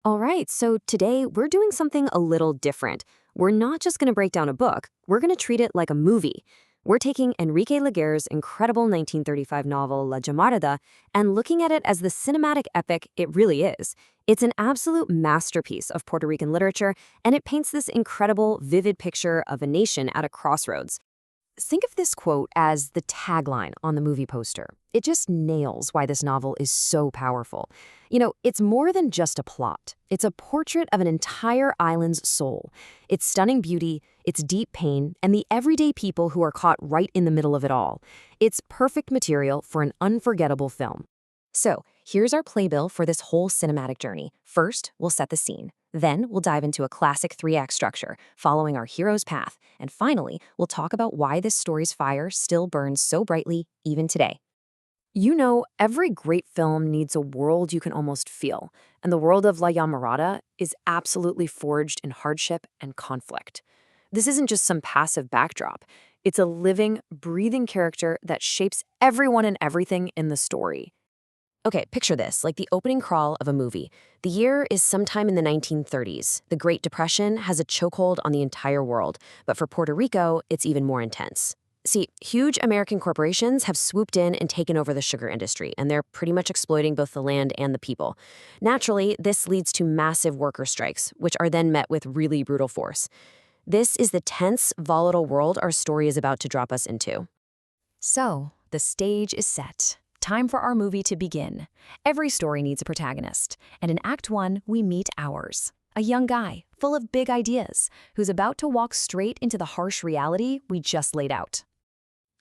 All right, so today we're doing something a little different. We're not just going to break down a book, we're going to treat it like a movie. We're taking Enrique Laguerre's incredible 1935 novel La Llamarada and looking at it as the cinematic epic it really is. It's an absolute masterpiece of Puerto Rican literature, and it paints this incredible, vivid picture of a nation at a crossroads. Think of this quote as the tagline on the movie poster. It just nails why this novel is so powerful. It's more than just a plot. It's a portrait of an entire island's soul. Its stunning beauty, its deep pain, and the everyday people who are caught right in the middle of it all. It's perfect material for an unforgettable film. So, here's our playbill for this whole cinematic journey. First, we'll set the scene. Then, we'll dive into a classic three-act structure, following our hero's path. And finally, we'll talk about why this story's fire still burns so brightly even today. Every great film needs a world you can almost feel, and the world of La Llamarada is absolutely forged in hardship and conflict. This isn't just some passive backdrop. It's a living, breathing character that shapes everyone and everything in the story. Okay, picture this, like the opening crawl of a movie. The year is sometime in the 1930s. The Great Depression has a chokehold on the entire world, but for Puerto Rico, it's even more intense. See, huge American corporations have swooped in and taken over the sugar industry, and they're pretty much exploiting both the land and the people. Naturally, this leads to massive worker strikes, which are then met with really brutal force. This is the tense, volatile world our story is about to drop us into. So, the stage is set. Time for our movie to begin. Every story needs a protagonist, and in Act 1, we meet ours. A young guy, full of big ideas, who's about to walk straight into the harsh reality we just laid out.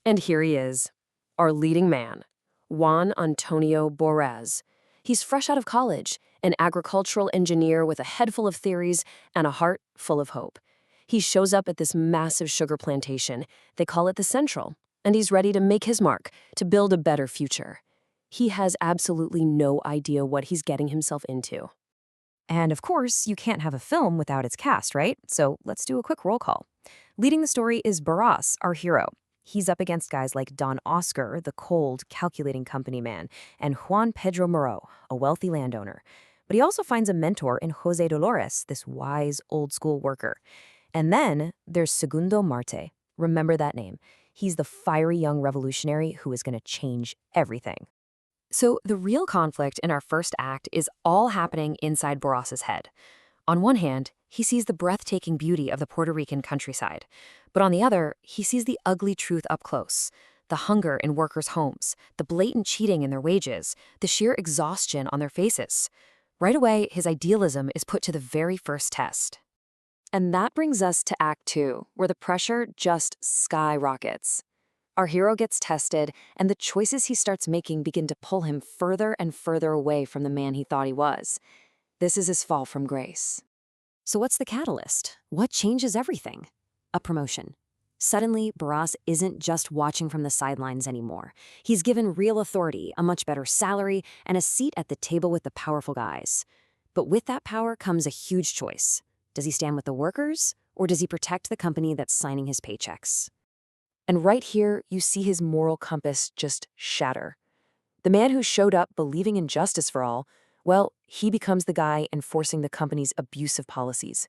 And here he is, our leading man, Juan Antonio Borrez. He's fresh out of college, an agricultural engineer with a head full of theories and a heart full of hope. He shows up at this massive sugar plantation. They call it the Central. And he's ready to make his mark, to build a better future. He has absolutely no idea what he's getting himself into. And of course, you can't have a film without its cast, right? So let's do a quick roll call. Leading the story is Barras, our hero. He's up against guys like Don Oscar, the cold, calculating company man, and Juan Pedro Moreau, a wealthy landowner. But he also finds a mentor in Jose Dolores, this wise, old-school worker. And then there's Segundo Marte. Remember that name. He's the fiery young revolutionary who is going to change everything. So the real conflict in our first act is all happening inside Barras's head. On one hand, he sees the breathtaking beauty of the Puerto Rican countryside. But on the other, he sees the ugly truth up close. The hunger in workers' homes, the blatant cheating in their wages, the sheer exhaustion on their faces. Right away, his idealism is put to the very first test. And that brings us to Act 2, where the pressure just skyrockets. Our hero gets tested, and the choices he starts making begin to pull him further and further away from the man he thought he was. This is his fall from grace. So what's the catalyst? What changes everything? A promotion. Suddenly, Barras isn't just watching from the sidelines anymore. He's given real authority, a much better salary, and a seat at the table with the powerful guys. But with that power comes a huge choice. Does he stand with the workers, or does he protect the company that's signing his paychecks? And right here, you see his moral compass just shatter. The man who showed up believing in justice for all, well, he becomes the guy enforcing the company's abusive policies.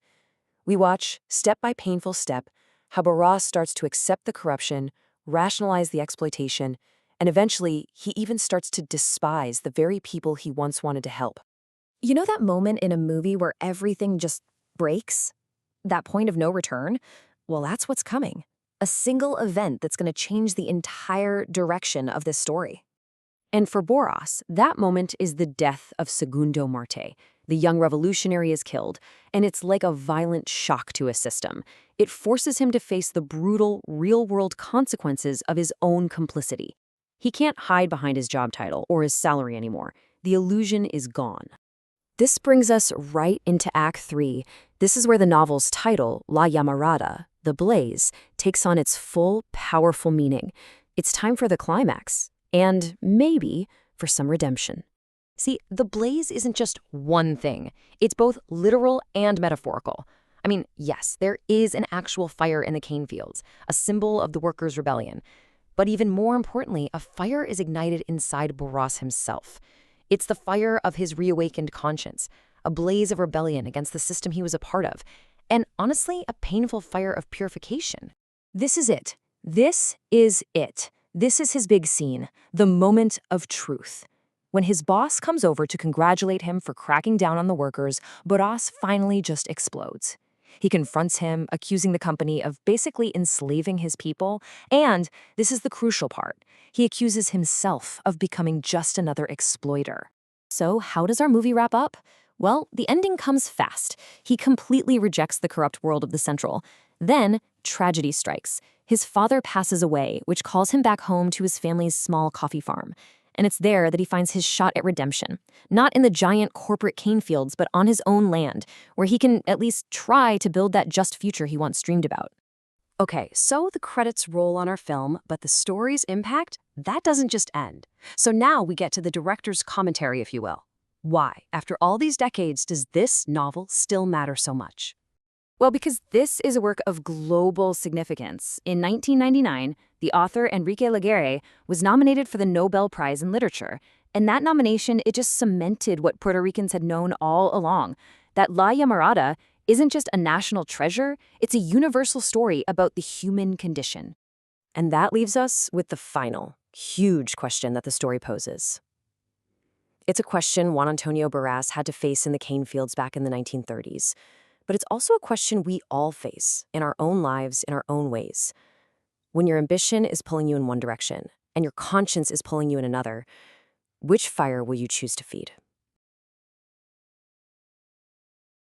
We watch, step by painful step, how Barras starts to accept the corruption, rationalize the exploitation, and eventually, he even starts to despise the very people he once wanted to help. You know that moment in a movie where everything just breaks? That point of no return? Well, that's what's coming. A single event that's going to change the entire direction of this story. And for Barras, that moment is the death of Segundo Marte. The young revolutionary is killed, and it's like a violent shock to his system. It forces him to face the brutal, real-world consequences of his own complicity. He can't hide behind his job title or his salary anymore. The illusion is gone. This brings us right into Act 3. This is where the novel's title, La Llamarada, the blaze, takes on its full, powerful meaning. It's time for the climax, and maybe for some redemption. See, the blaze isn't just one thing. It's both literal and metaphorical. I mean, yes, there is an actual fire in the cane fields, a symbol of the workers' rebellion. But even more importantly, a fire is ignited inside Barras himself. It's the fire of his reawakened conscience, a blaze of rebellion against the system he was a part of, and honestly, a painful fire of purification. This is it. This is it. This is his big scene, the moment of truth. When his boss comes over to congratulate him for cracking down on the workers, Boras finally just explodes. He confronts him, accusing the company of basically enslaving his people, and this is the crucial part, he accuses himself of becoming just another exploiter. So how does our movie wrap up? Well, the ending comes fast. He completely rejects the corrupt world of the Central. Then, tragedy strikes. His father passes away, which calls him back home to his family's small coffee farm. And it's there that he finds his shot at redemption. Not in the giant corporate cane fields, but on his own land, where he can at least try to build that just future he once dreamed about. Okay, so the credits roll on our film, but the story's impact, that doesn't just end. So now we get to the director's commentary, if you will. Why, after all these decades, does this novel still matter so much? Well, because this is a work of global significance. In 1999, the author Enrique Laguerre was nominated for the Nobel Prize in Literature. And that nomination, it just cemented what Puerto Ricans had known all along, that La Llamarada isn't just a national treasure, it's a universal story about the human condition. And that leaves us with the final, huge question that the story poses. It's a question Juan Antonio Boras had to face in the cane fields back in the 1930s. But it's also a question we all face in our own lives, in our own ways. When your ambition is pulling you in one direction and your conscience is pulling you in another, which fire will you choose to feed?